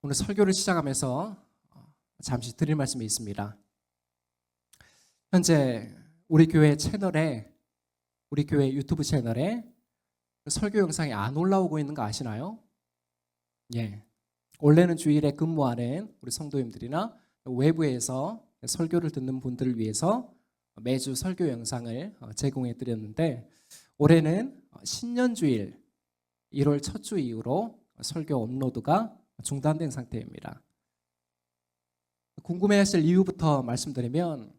오늘 설교를 시작하면서 잠시 드릴 말씀이 있습니다. 현재 우리 교회 유튜브 채널에 설교 영상이 안 올라오고 있는 거 아시나요? 예. 원래는 주일에 근무하는 우리 성도님들이나 외부에서 설교를 듣는 분들을 위해서 매주 설교 영상을 제공해 드렸는데, 올해는 신년주일 1월 첫 주 이후로 설교 업로드가 중단된 상태입니다. 궁금해하실 이유부터 말씀드리면,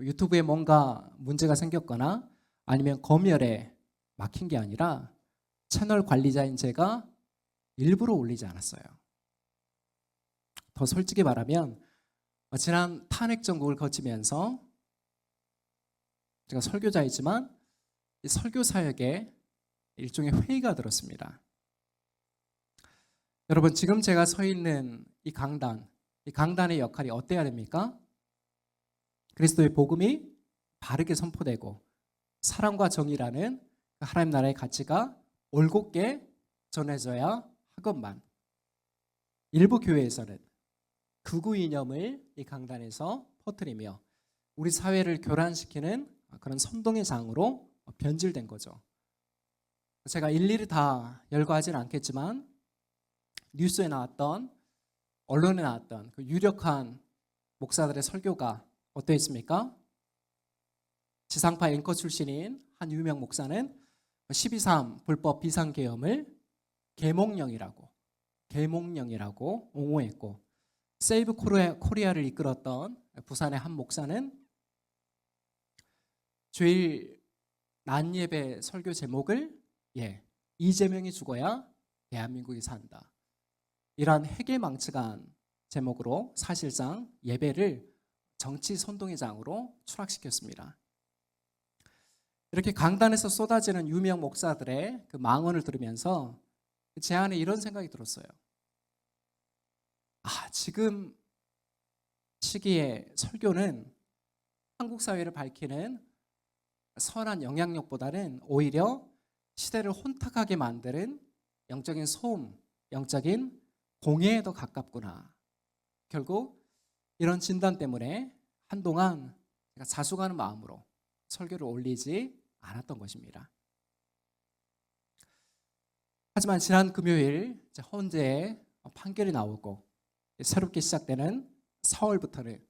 유튜브에 뭔가 문제가 생겼거나 아니면 검열에 막힌 게 아니라 채널 관리자인 제가 일부러 올리지 않았어요. 더 솔직히 말하면 지난 탄핵 정국을 거치면서 제가 설교자이지만 이 설교 사역에 일종의 회의가 들었습니다. 여러분, 지금 제가 서 있는 이 강단의 역할이 어때야 됩니까? 그리스도의 복음이 바르게 선포되고 사랑과 정의라는 하나님 나라의 가치가 올곧게 전해져야 하건만, 일부 교회에서는 극우 이념을 이 강단에서 퍼뜨리며 우리 사회를 교란시키는 그런 선동의 장으로 변질된 거죠. 제가 일일이 다 열거하지는 않겠지만, 뉴스에 나왔던, 언론에 나왔던 그 유력한 목사들의 설교가 어떠했습니까? 지상파 앵커 출신인 한 유명 목사는 12.3 불법 비상계엄을 계몽령이라고 옹호했고, 세이브 코리아를 이끌었던 부산의 한 목사는 주일 낮예배 설교 제목을 이재명이 죽어야 대한민국이 산다, 이러한 해괴망측한 제목으로 사실상 예배를 정치 선동의 장으로 추락시켰습니다. 이렇게 강단에서 쏟아지는 유명 목사들의 그 망언을 들으면서 제 안에 이런 생각이 들었어요. 지금 시기에 설교는 한국 사회를 밝히는 선한 영향력보다는 오히려 시대를 혼탁하게 만드는 영적인 소음, 영적인 공해에 더 가깝구나. 결국 이런 진단 때문에 한동안 제가 자숙하는 마음으로 설교를 올리지 않았던 것입니다. 하지만 지난 금요일 헌재에 판결이 나오고 새롭게 시작되는 4월부터는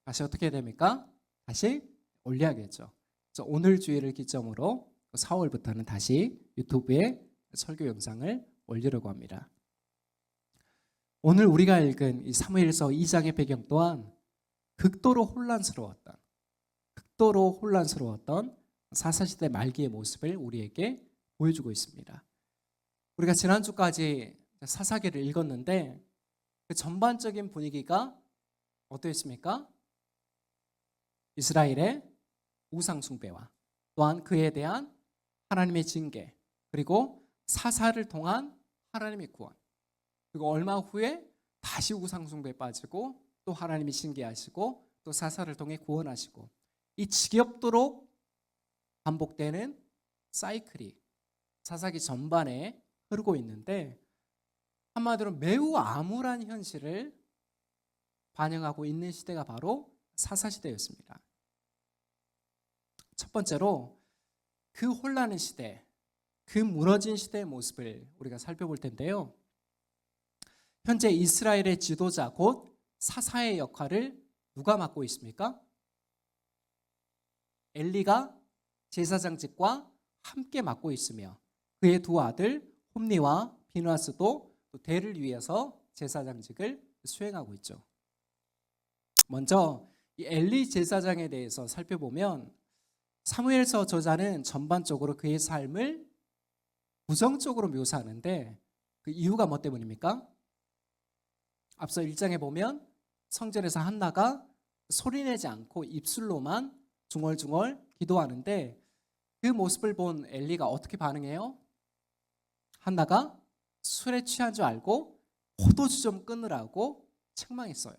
다시 어떻게 됩니까? 다시 올려야겠죠. 그래서 오늘 주일을 기점으로 4월부터는 다시 유튜브에 설교 영상을 올리려고 합니다. 오늘 우리가 읽은 이 사무엘서 2장의 배경 또한 극도로 혼란스러웠던 사사시대 말기의 모습을 우리에게 보여주고 있습니다. 우리가 지난주까지 사사기를 읽었는데 그 전반적인 분위기가 어떠했습니까? 이스라엘의 우상 숭배와 또한 그에 대한 하나님의 징계, 그리고 사사를 통한 하나님의 구원, 그리고 얼마 후에 다시 우상 숭배에 빠지고 또 하나님이 징계하시고 또 사사를 통해 구원하시고, 이 지겹도록 반복되는 사이클이 사사기 전반에 흐르고 있는데, 한마디로 매우 암울한 현실을 반영하고 있는 시대가 바로 사사시대였습니다. 첫 번째로 그 혼란의 시대, 그 무너진 시대의 모습을 우리가 살펴볼 텐데요. 현재 이스라엘의 지도자 곧 사사의 역할을 누가 맡고 있습니까? 엘리가 제사장직과 함께 맡고 있으며 그의 두 아들 홈니와 비누아스도 대를 위해서 제사장직을 수행하고 있죠. 먼저 이 엘리 제사장에 대해서 살펴보면 사무엘서 저자는 전반적으로 그의 삶을 부정적으로 묘사하는데, 그 이유가 뭐 때문입니까? 앞서 1장에 보면 성전에서 한나가 소리내지 않고 입술로만 중얼중얼 기도하는데, 그 모습을 본 엘리가 어떻게 반응해요? 한나가 술에 취한 줄 알고 포도주 좀 끊으라고 책망했어요.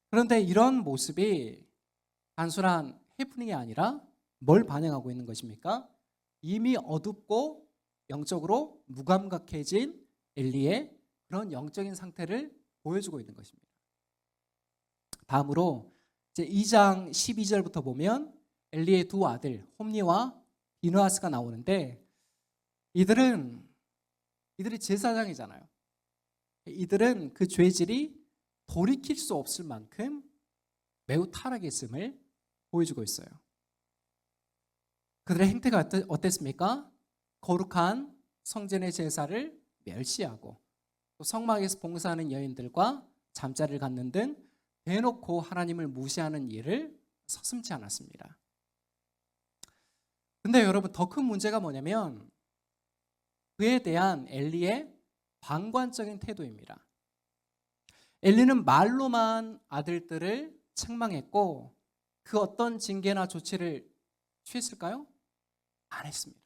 그런데 이런 모습이 단순한 해프닝이 아니라 뭘 반영하고 있는 것입니까? 이미 어둡고 영적으로 무감각해진 엘리의 그런 영적인 상태를 보여주고 있는 것입니다. 다음으로 이제 2장 12절부터 보면 엘리의 두 아들 홈니와 비느하스가 나오는데 이들이 제사장이잖아요. 이들은 그 죄질이 돌이킬 수 없을 만큼 매우 타락했음을 보여주고 있어요. 그들의 행태가 어땠습니까? 거룩한 성전의 제사를 멸시하고 또 성막에서 봉사하는 여인들과 잠자리를 갖는 등 대놓고 하나님을 무시하는 일을 서슴지 않았습니다. 근데 여러분 더 큰 문제가 뭐냐면 그에 대한 엘리의 방관적인 태도입니다. 엘리는 말로만 아들들을 책망했고 그 어떤 징계나 조치를 취했을까요? 안 했습니다.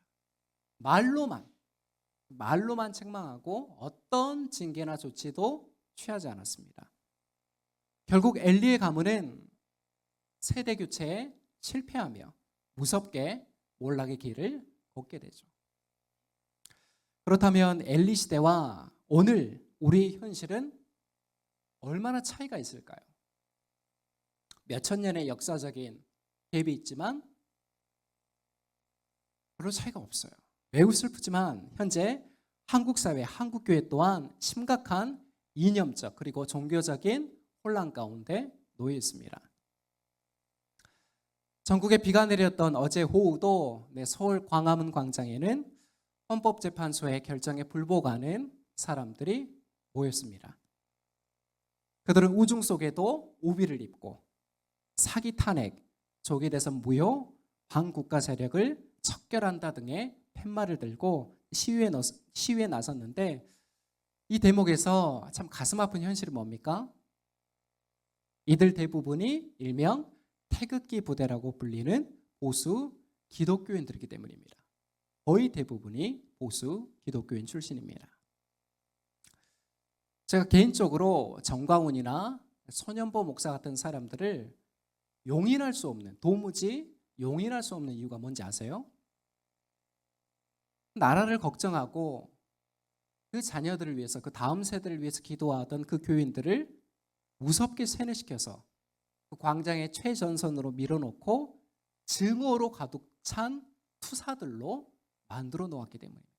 말로만 책망하고 어떤 징계나 조치도 취하지 않았습니다. 결국 엘리의 가문은 세대 교체에 실패하며 무섭게 몰락의 길을 걷게 되죠. 그렇다면 엘리 시대와 오늘 우리 현실은 얼마나 차이가 있을까요? 몇천 년의 역사적인 갭이 있지만 별로 차이가 없어요. 매우 슬프지만 현재 한국 사회, 한국 교회 또한 심각한 이념적 그리고 종교적인 혼란 가운데 놓여 있습니다. 전국에 비가 내렸던 어제 오후도 서울 광화문 광장에는 헌법재판소의 결정에 불복하는 사람들이 모였습니다. 그들은 우중 속에도 우비를 입고 사기 탄핵, 조기 대선 무효, 반국가 세력을 척결한다 등의 팻말을 들고 시위에 나섰는데 이 대목에서 참 가슴 아픈 현실이 뭡니까? 이들 대부분이 일명 태극기 부대라고 불리는 보수 기독교인들이기 때문입니다. 거의 대부분이 보수 기독교인 출신입니다. 제가 개인적으로 정광훈이나 손연보 목사 같은 사람들을 용인할 수 없는, 도무지 용인할 수 없는 이유가 뭔지 아세요? 나라를 걱정하고 그 자녀들을 위해서, 그 다음 세대를 위해서 기도하던 그 교인들을 무섭게 세뇌시켜서 그 광장의 최전선으로 밀어놓고 증오로 가득 찬 투사들로 만들어 놓았기 때문입니다.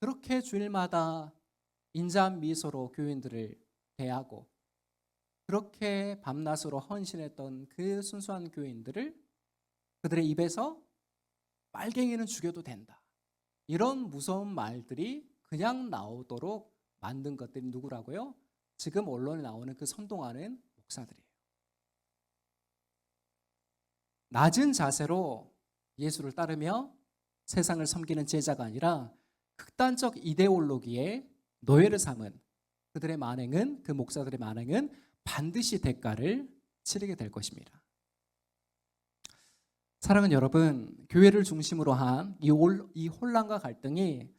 그렇게 주일마다 인자한 미소로 교인들을 대하고 그렇게 밤낮으로 헌신했던 그 순수한 교인들을 그들의 입에서 빨갱이는 죽여도 된다, 이런 무서운 말들이 그냥 나오도록 만든 것들이 누구라고요? 지금 언론에 나오는 그 선동하는 목사들이에요. 낮은 자세로 예수를 따르며 세상을 섬기는 제자가 아니라 극단적 이데올로기에 노예를 삼은 그들의 만행은, 그 목사들의 만행은 반드시 대가를 치르게 될 것입니다. 사랑하는 여러분, 교회를 중심으로 한 이 혼란과 갈등이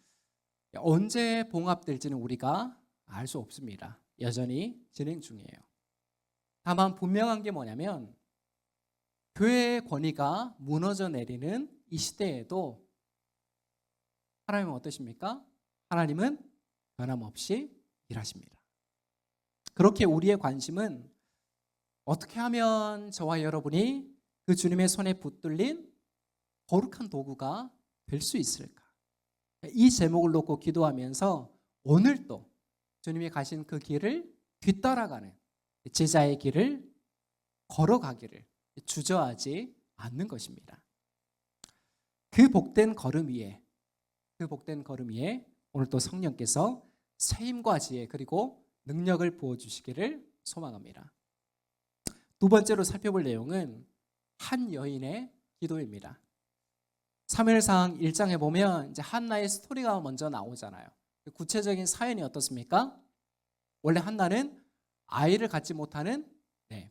언제 봉합될지는 우리가 알 수 없습니다. 여전히 진행 중이에요. 다만 분명한 게 뭐냐면 교회의 권위가 무너져 내리는 이 시대에도 하나님은 어떠십니까? 하나님은 변함없이 일하십니다. 그렇게 우리의 관심은 어떻게 하면 저와 여러분이 그 주님의 손에 붙들린 거룩한 도구가 될 수 있을까? 이 제목을 놓고 기도하면서 오늘도 주님이 가신 그 길을 뒤따라가는 제자의 길을 걸어가기를 주저하지 않는 것입니다. 그 복된 걸음 위에 오늘 또 성령께서 새 힘과 지혜 그리고 능력을 부어주시기를 소망합니다. 두 번째로 살펴볼 내용은 한 여인의 기도입니다. 사무엘상 1장에 보면 이제 한나의 스토리가 먼저 나오잖아요. 구체적인 사연이 어떻습니까? 원래 한나는 아이를 갖지 못하는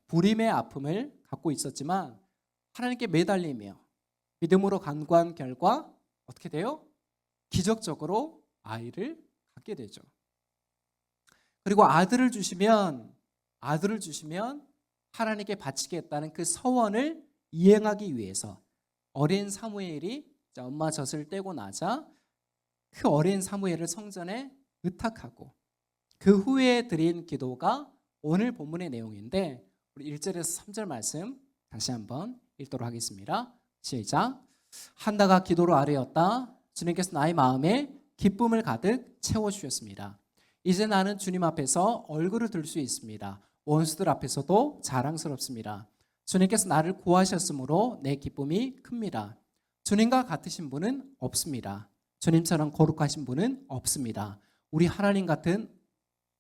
불임의 아픔을 갖고 있었지만 하나님께 매달리며 믿음으로 간구한 결과 어떻게 돼요? 기적적으로 아이를 갖게 되죠. 그리고 아들을 주시면 하나님께 바치겠다는 그 서원을 이행하기 위해서 어린 사무엘이 엄마 젖을 떼고 나자 그 어린 사무엘을 성전에 의탁하고 그 후에 드린 기도가 오늘 본문의 내용인데, 우리 1절에서 3절 말씀 다시 한번 읽도록 하겠습니다. 시작. 한나가 기도로 아뢰었다. 주님께서 나의 마음에 기쁨을 가득 채워주셨습니다. 이제 나는 주님 앞에서 얼굴을 들 수 있습니다. 원수들 앞에서도 자랑스럽습니다. 주님께서 나를 구하셨으므로 내 기쁨이 큽니다. 주님과 같으신 분은 없습니다. 주님처럼 거룩하신 분은 없습니다. 우리 하나님 같은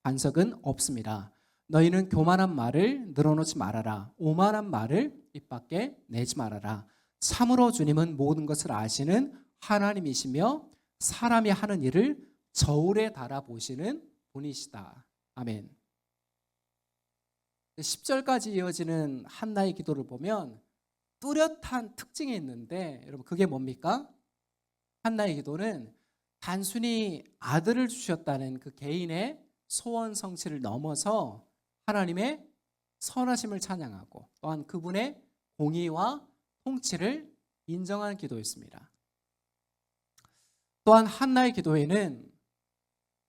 반석은 없습니다. 너희는 교만한 말을 늘어놓지 말아라. 오만한 말을 입 밖에 내지 말아라. 참으로 주님은 모든 것을 아시는 하나님이시며 사람이 하는 일을 저울에 달아보시는 분이시다. 아멘. 10절까지 이어지는 한나의 기도를 보면 뚜렷한 특징이 있는데, 여러분 그게 뭡니까? 한나의 기도는 단순히 아들을 주셨다는 그 개인의 소원 성취를 넘어서 하나님의 선하심을 찬양하고 또한 그분의 공의와 통치를 인정하는 기도였습니다. 또한 한나의 기도에는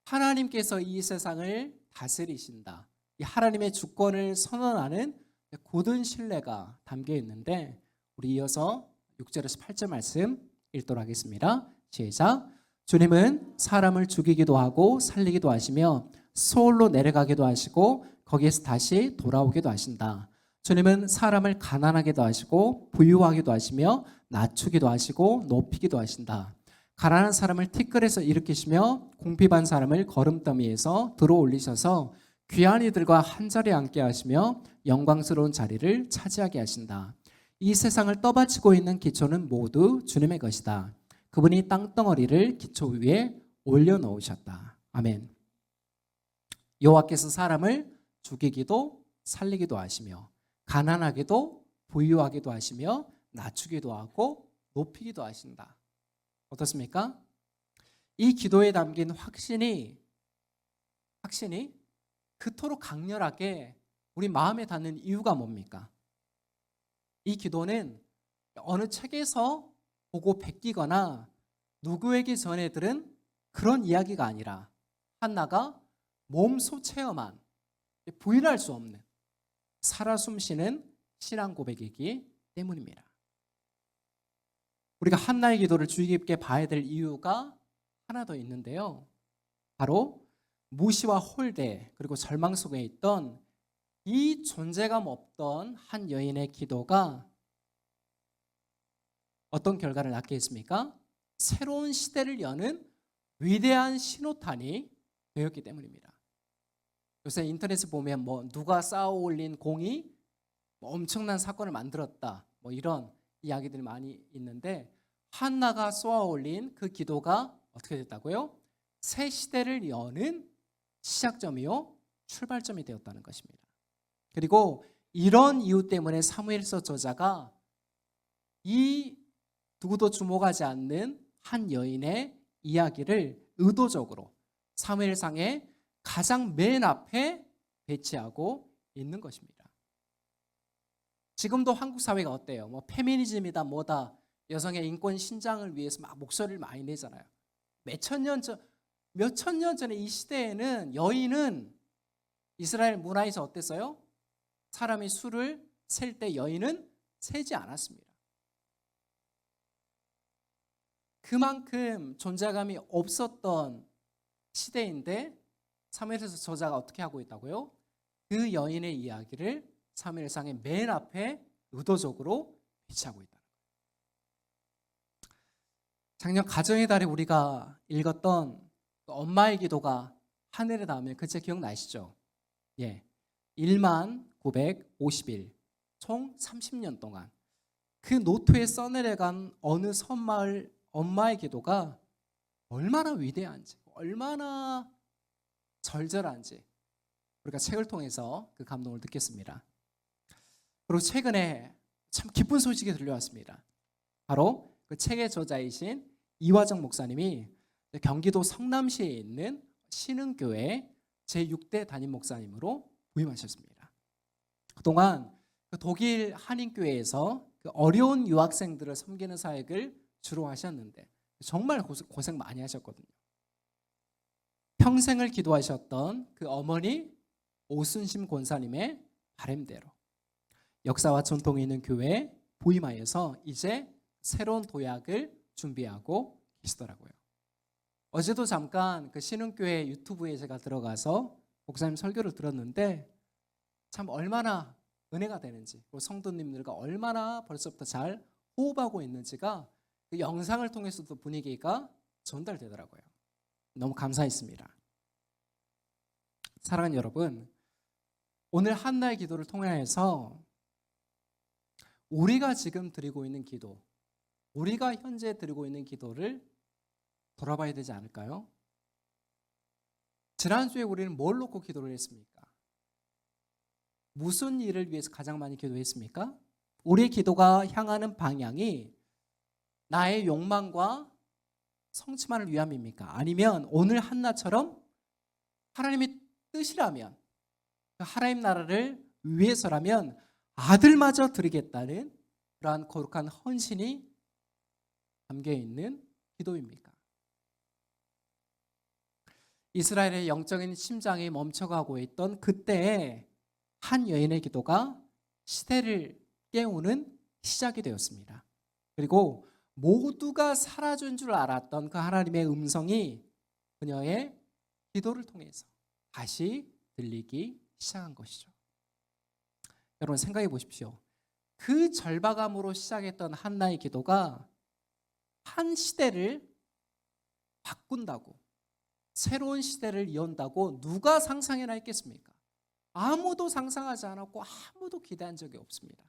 하나님께서 이 세상을 다스리신다, 이 하나님의 주권을 선언하는 굳은 신뢰가 담겨 있는데, 우리 이어서 6절에서 8절 말씀 읽도록 하겠습니다. 시작. 주님은 사람을 죽이기도 하고 살리기도 하시며 소홀로 내려가기도 하시고 거기에서 다시 돌아오기도 하신다. 주님은 사람을 가난하게도 하시고 부유하기도 하시며 낮추기도 하시고 높이기도 하신다. 가난한 사람을 티끌에서 일으키시며 궁핍한 사람을 거름더미에서 들어 올리셔서 귀한 이들과 한자리에 앉게 하시며 영광스러운 자리를 차지하게 하신다. 이 세상을 떠받치고 있는 기초는 모두 주님의 것이다. 그분이 땅덩어리를 기초 위에 올려놓으셨다. 아멘. 여호와께서 사람을 죽이기도 살리기도 하시며 가난하게도 부유하기도 하시며 낮추기도 하고 높이기도 하신다. 어떻습니까? 이 기도에 담긴 확신이 그토록 강렬하게 우리 마음에 닿는 이유가 뭡니까? 이 기도는 어느 책에서 보고 베끼거나 누구에게 전해 들은 그런 이야기가 아니라 한나가 몸소 체험한, 부인할 수 없는 살아 숨쉬는 신앙 고백이기 때문입니다. 우리가 한나의 기도를 주의 깊게 봐야 될 이유가 하나 더 있는데요. 바로 무시와 홀대 그리고 절망 속에 있던 이 존재감 없던 한 여인의 기도가 어떤 결과를 낳게 했습니까? 새로운 시대를 여는 위대한 신호탄이 되었기 때문입니다. 요새 인터넷에 보면 누가 쌓아 올린 공이 엄청난 사건을 만들었다, 이런 이야기들이 많이 있는데, 한나가 쏘아 올린 그 기도가 어떻게 됐다고요? 새 시대를 여는 시작점이요 출발점이 되었다는 것입니다. 그리고 이런 이유 때문에 사무엘서 저자가 이 누구도 주목하지 않는 한 여인의 이야기를 의도적으로 사무엘상의 가장 맨 앞에 배치하고 있는 것입니다. 지금도 한국 사회가 어때요? 페미니즘이다 뭐다, 여성의 인권 신장을 위해서 막 목소리를 많이 내잖아요. 몇천 년 전에 이 시대에는 여인은 이스라엘 문화에서 어땠어요? 사람이 술을 셀 때 여인은 세지 않았습니다. 그만큼 존재감이 없었던 시대인데 사무엘서 저자가 어떻게 하고 있다고요? 그 여인의 이야기를 사무엘상의 맨 앞에 의도적으로 배치하고 있다. 작년 가정의 달에 우리가 읽었던 엄마의 기도가 하늘에 닿으면 그 책 기억나시죠? 1만 950일 총 30년 동안 그 노트에 써내려간 어느 섬마을 엄마의 기도가 얼마나 위대한지, 얼마나 절절한지 우리가 책을 통해서 그 감동을 느꼈습니다. 그리고 최근에 참 기쁜 소식이 들려왔습니다. 바로 그 책의 저자이신 이화정 목사님이 경기도 성남시에 있는 신흥교회 제6대 담임 목사님으로 부임하셨습니다. 그동안 그 독일 한인교회에서 그 어려운 유학생들을 섬기는 사역을 주로 하셨는데 정말 고생 많이 하셨거든요. 평생을 기도하셨던 그 어머니 오순심 권사님의 바람대로 역사와 전통이 있는 교회에 부임하여서 이제 새로운 도약을 준비하고 계시더라고요. 어제도 잠깐 그 신흥교회 유튜브에 제가 들어가서 목사님 설교를 들었는데 참 얼마나 은혜가 되는지, 그리고 성도님들과 얼마나 벌써부터 잘 호흡하고 있는지가 그 영상을 통해서도 분위기가 전달되더라고요. 너무 감사했습니다. 사랑하는 여러분, 오늘 한나의 기도를 통해서 우리가 지금 드리고 있는 기도, 우리가 현재 드리고 있는 기도를 돌아봐야 되지 않을까요? 지난주에 우리는 뭘 놓고 기도를 했습니까? 무슨 일을 위해서 가장 많이 기도했습니까? 우리의 기도가 향하는 방향이 나의 욕망과 성취만을 위함입니까? 아니면 오늘 한나처럼 하나님의 뜻이라면, 하나님 나라를 위해서라면 아들마저 드리겠다는 그러한 거룩한 헌신이 담겨있는 기도입니까? 이스라엘의 영적인 심장이 멈춰가고 있던 그때에 한 여인의 기도가 시대를 깨우는 시작이 되었습니다. 그리고 모두가 사라진 줄 알았던 그 하나님의 음성이 그녀의 기도를 통해서 다시 들리기 시작한 것이죠. 여러분 생각해 보십시오. 그 절박함으로 시작했던 한나의 기도가 한 시대를 바꾼다고, 새로운 시대를 연다고 누가 상상이나 했겠습니까? 아무도 상상하지 않았고 아무도 기대한 적이 없습니다.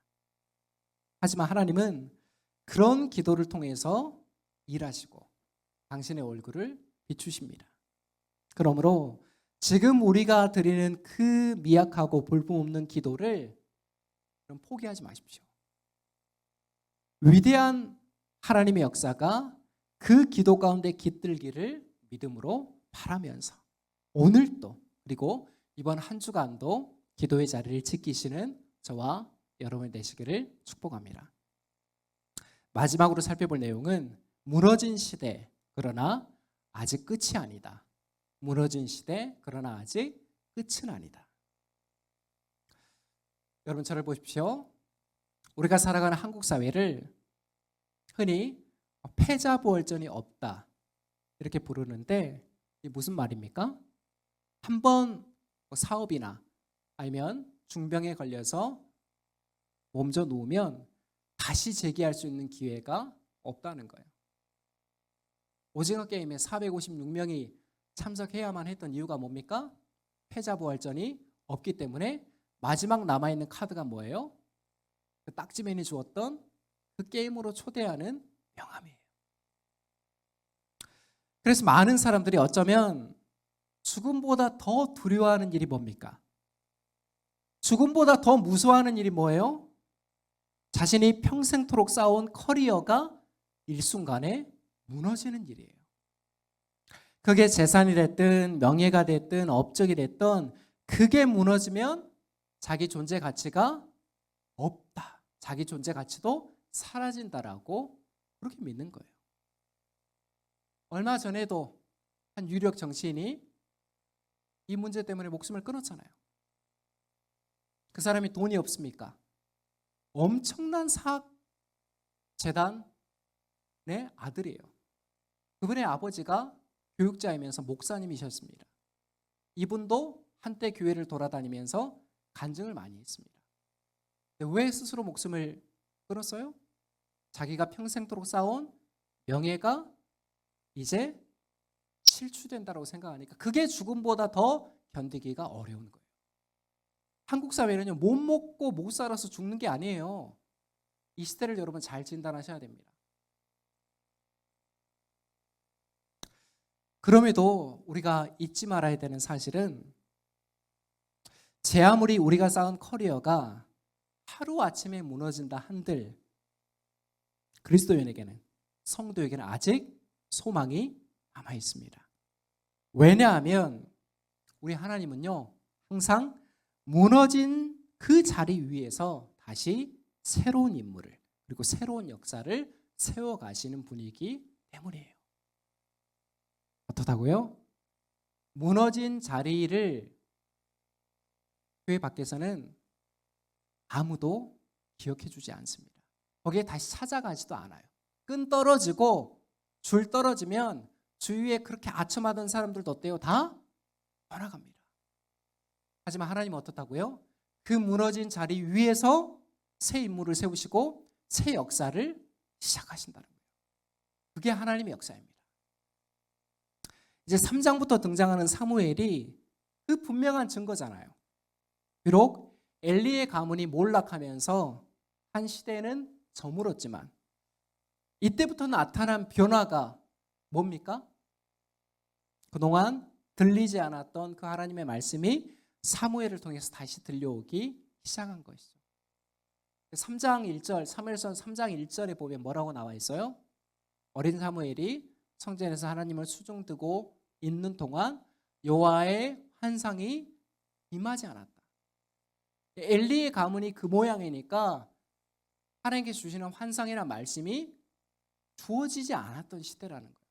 하지만 하나님은 그런 기도를 통해서 일하시고 당신의 얼굴을 비추십니다. 그러므로 지금 우리가 드리는 그 미약하고 볼품없는 기도를 포기하지 마십시오. 위대한 하나님의 역사가 그 기도 가운데 깃들기를 믿음으로 바라면서 오늘도 그리고 이번 한 주간도 기도의 자리를 지키시는 저와 여러분 되시기를 축복합니다. 마지막으로 살펴볼 내용은 무너진 시대 그러나 아직 끝이 아니다. 무너진 시대 그러나 아직 끝은 아니다. 여러분 저를 보십시오. 우리가 살아가는 한국 사회를 흔히 패자부활전이 없다 이렇게 부르는데 이게 무슨 말입니까? 한번 사업이나 아니면 중병에 걸려서 몸져 누우면 다시 재기할 수 있는 기회가 없다는 거예요. 오징어 게임에 456명이 참석해야만 했던 이유가 뭡니까? 패자부활전이 없기 때문에 마지막 남아있는 카드가 뭐예요? 그 딱지맨이 주었던 그 게임으로 초대하는 명함이에요. 그래서 많은 사람들이 어쩌면 죽음보다 더 두려워하는 일이 뭡니까? 죽음보다 더 무서워하는 일이 뭐예요? 자신이 평생토록 쌓아온 커리어가 일순간에 무너지는 일이에요. 그게 재산이 됐든 명예가 됐든 업적이 됐든 그게 무너지면 자기 존재 가치가 없다. 자기 존재 가치도 사라진다라고 그렇게 믿는 거예요. 얼마 전에도 한 유력 정치인이 이 문제 때문에 목숨을 끊었잖아요. 그 사람이 돈이 없습니까? 엄청난 사학재단의 아들이에요. 그분의 아버지가 교육자이면서 목사님이셨습니다. 이분도 한때 교회를 돌아다니면서 간증을 많이 했습니다. 왜 스스로 목숨을 끊었어요? 자기가 평생토록 쌓아온 명예가 이제 실추된다고 생각하니까 그게 죽음보다 더 견디기가 어려운 거예요. 한국 사회는요, 못 먹고 못 살아서 죽는 게 아니에요. 이 시대를 여러분 잘 진단하셔야 됩니다. 그럼에도 우리가 잊지 말아야 되는 사실은 제 아무리 우리가 쌓은 커리어가 하루아침에 무너진다 한들 그리스도인에게는, 성도에게는 아직 소망이 남아 있습니다. 왜냐하면 우리 하나님은요, 항상 무너진 그 자리 위에서 다시 새로운 인물을 그리고 새로운 역사를 세워가시는 분이기 때문이에요. 어떻다고요? 무너진 자리를 교회 밖에서는 아무도 기억해 주지 않습니다. 거기에 다시 찾아가지도 않아요. 끈 떨어지고 줄 떨어지면 주위에 그렇게 아첨하던 사람들도 어때요? 다 떠나갑니다. 하지만 하나님은 어떻다고요? 그 무너진 자리 위에서 새 인물을 세우시고 새 역사를 시작하신다는 거예요. 그게 하나님의 역사입니다. 이제 3장부터 등장하는 사무엘이 그 분명한 증거잖아요. 비록 엘리의 가문이 몰락하면서 한 시대는 저물었지만 이때부터 나타난 변화가 뭡니까? 그동안 들리지 않았던 그 하나님의 말씀이 사무엘을 통해서 다시 들려오기 시작한 것이죠. 3장 1절, 사무엘서 3장 1절에 보면 뭐라고 나와 있어요? 어린 사무엘이 성전에서 하나님을 수종드고 있는 동안 여호와의 환상이 임하지 않았다. 엘리의 가문이 그 모양이니까 하나님께서 주시는 환상이나 말씀이 주어지지 않았던 시대라는 거예요.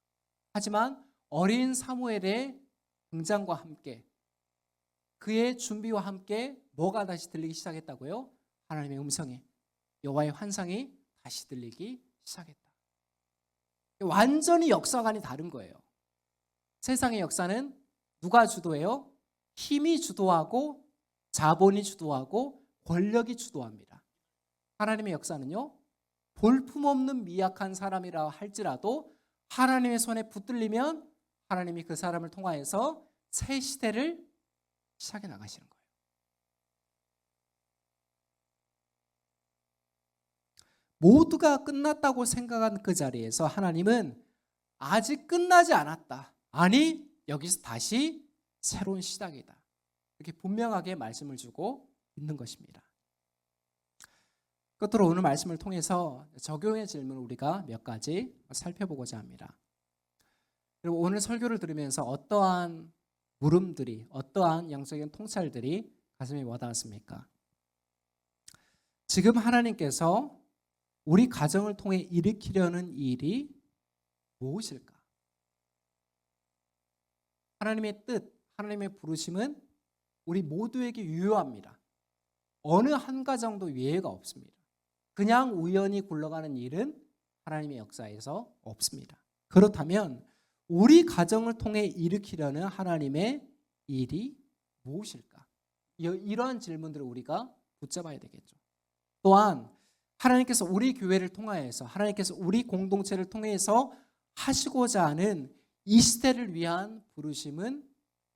하지만 어린 사무엘의 등장과 함께 그의 준비와 함께 뭐가 다시 들리기 시작했다고요? 하나님의 음성이, 여호와의 환상이 다시 들리기 시작했다. 완전히 역사관이 다른 거예요. 세상의 역사는 누가 주도해요? 힘이 주도하고 자본이 주도하고 권력이 주도합니다. 하나님의 역사는요, 볼품없는 미약한 사람이라 할지라도 하나님의 손에 붙들리면 하나님이 그 사람을 통하여서 새 시대를 시작해 나가시는 거예요. 모두가 끝났다고 생각한 그 자리에서 하나님은 아직 끝나지 않았다. 아니, 여기서 다시 새로운 시작이다. 이렇게 분명하게 말씀을 주고 있는 것입니다. 끝으로 오늘 말씀을 통해서 적용의 질문을 우리가 몇 가지 살펴보고자 합니다. 그리고 오늘 설교를 들으면서 어떠한 물음들이, 어떠한 영적인 통찰들이 가슴에 와닿았습니까? 지금 하나님께서 우리 가정을 통해 일으키려는 일이 무엇일까? 하나님의 뜻, 하나님의 부르심은 우리 모두에게 유효합니다. 어느 한 가정도 예외가 없습니다. 그냥 우연히 굴러가는 일은 하나님의 역사에서 없습니다. 그렇다면 우리 가정을 통해 일으키려는 하나님의 일이 무엇일까? 이러한 질문들을 우리가 붙잡아야 되겠죠. 또한 하나님께서 우리 교회를 통하여서, 하나님께서 우리 공동체를 통해서 하시고자 하는 이 시대를 위한 부르심은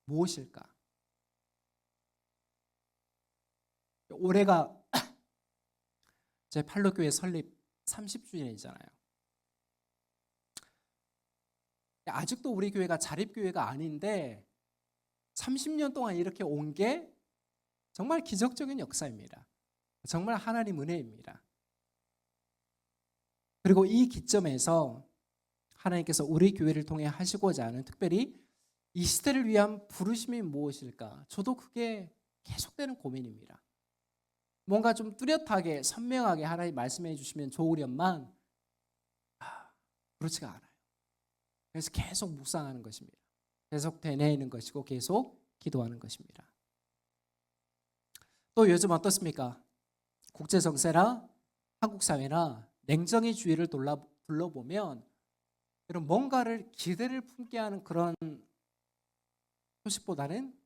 무엇일까? 올해가 제 팔로교회 설립 30주년이잖아요. 아직도 우리 교회가 자립교회가 아닌데 30년 동안 이렇게 온 게 정말 기적적인 역사입니다. 정말 하나님 은혜입니다. 그리고 이 기점에서 하나님께서 우리 교회를 통해 하시고자 하는, 특별히 이 시대를 위한 부르심이 무엇일까? 저도 그게 계속되는 고민입니다. 뭔가 좀 뚜렷하게 선명하게 하나님 말씀해 주시면 좋으련만 그렇지가 않아요. 그래서 계속 묵상하는 것입니다. 계속 되뇌이는 것이고 계속 기도하는 것입니다. 또 요즘 어떻습니까? 국제 정세나 한국 사회나 냉정의 주의를 둘러보면 이런 뭔가를 기대를 품게 하는 그런 소식보다는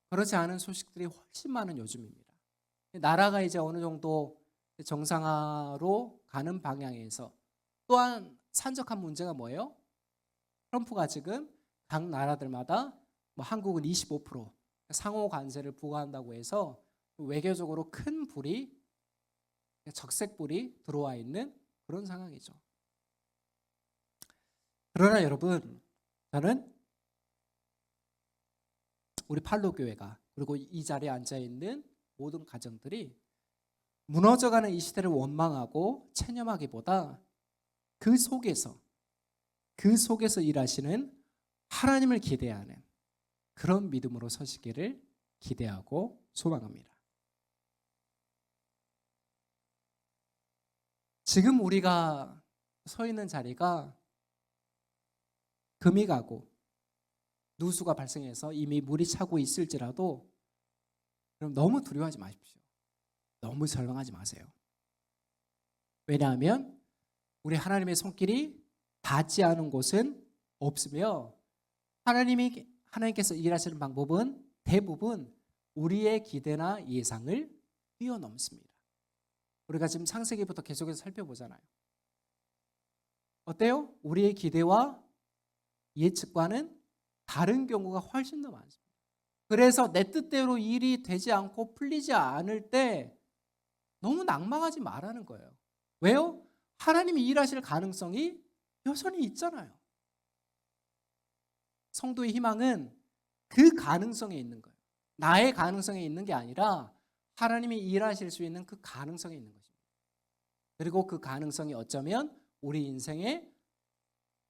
그렇지 않은 소식들이 훨씬 많은 요즘입니다. 나라가 이제 어느 정도 정상화로 가는 방향에서 또한 산적한 문제가 뭐예요? 트럼프가 지금 각 나라들마다 한국은 25% 상호 관세를 부과한다고 해서 외교적으로 큰 불이, 적색불이 들어와 있는 그런 상황이죠. 그러나 여러분, 저는 우리 팔로교회가, 그리고 이 자리에 앉아있는 모든 가정들이 무너져가는 이 시대를 원망하고 체념하기보다 그 속에서 일하시는 하나님을 기대하는 그런 믿음으로 서시기를 기대하고 소망합니다. 지금 우리가 서 있는 자리가 금이 가고 누수가 발생해서 이미 물이 차고 있을지라도 그럼 너무 두려워하지 마십시오. 너무 절망하지 마세요. 왜냐하면 우리 하나님의 손길이 닿지 않은 곳은 없으며 하나님께서 일하시는 방법은 대부분 우리의 기대나 예상을 뛰어넘습니다. 우리가 지금 창세기부터 계속해서 살펴보잖아요. 어때요? 우리의 기대와 예측과는 다른 경우가 훨씬 더 많습니다. 그래서 내 뜻대로 일이 되지 않고 풀리지 않을 때 너무 낭망하지 말라는 거예요. 왜요? 하나님이 일하실 가능성이 여전히 있잖아요. 성도의 희망은 그 가능성에 있는 거예요. 나의 가능성에 있는 게 아니라 하나님이 일하실 수 있는 그 가능성에 있는 것입니다. 그리고 그 가능성이 어쩌면 우리 인생의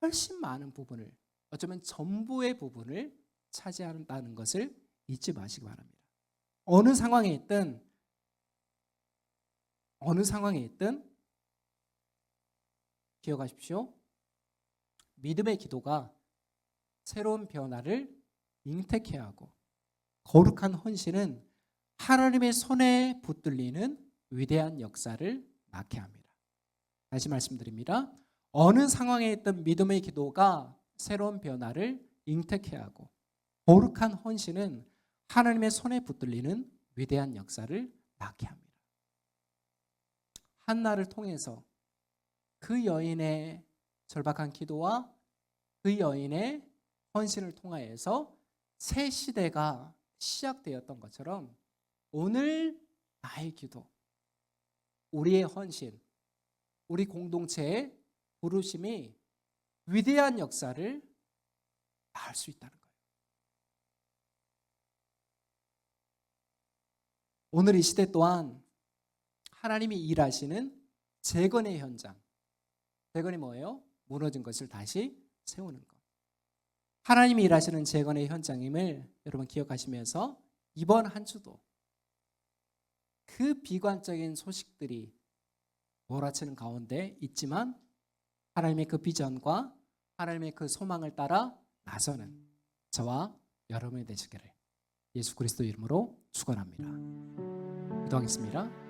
훨씬 많은 부분을, 어쩌면 전부의 부분을 차지한다는 것을 잊지 마시기 바랍니다. 어느 상황에 있든 기억하십시오. 믿음의 기도가 새로운 변화를 잉태케 하고 거룩한 헌신은 하나님의 손에 붙들리는 위대한 역사를 낳게 합니다. 다시 말씀드립니다. 어느 상황에 있던 믿음의 기도가 새로운 변화를 잉태케 하고 거룩한 헌신은 하나님의 손에 붙들리는 위대한 역사를 낳게 합니다. 한나를 통해서 그 여인의 절박한 기도와 그 여인의 헌신을 통하여서 새 시대가 시작되었던 것처럼 오늘 나의 기도, 우리의 헌신, 우리 공동체의 부르심이 위대한 역사를 낳을 수 있다는 거예요. 오늘 이 시대 또한 하나님이 일하시는 재건의 현장. 재건이 뭐예요? 무너진 것을 다시 세우는 것. 하나님이 일하시는 재건의 현장임을 여러분 기억하시면서 이번 한 주도 그 비관적인 소식들이 몰아치는 가운데 있지만 하나님의 그 비전과 하나님의 그 소망을 따라 나서는 저와 여러분이 되시기를 예수 그리스도 이름으로 축원합니다. 기도하겠습니다.